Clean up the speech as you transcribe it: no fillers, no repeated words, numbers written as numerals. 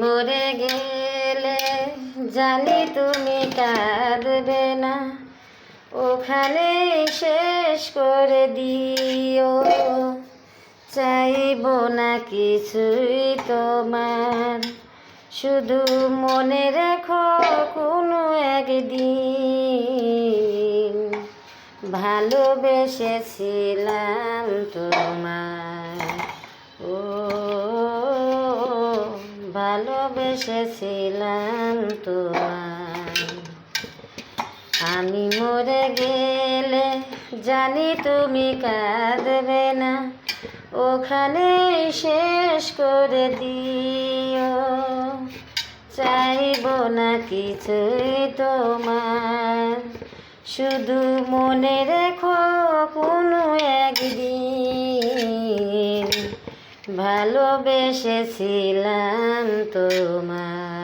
মরে গেলে জানি তুমি কাঁদবে না, ওখানে শেষ করে দিও। চাইব না কিছুই তোমার, শুধু মনে রেখো কোনো একদিন ভালোবেসেছিলাম তোমায়। ও ভালোবেসেছিলাম তোমায়। আমি মরে গেলে জানি তুমি কাঁদবে না, ওখানে শেষ করে দিও। চাইব না কিছুই তোমার, শুধু মনে রেখো কোনো একদিন ভালোবেসেছিলাম তোমায়।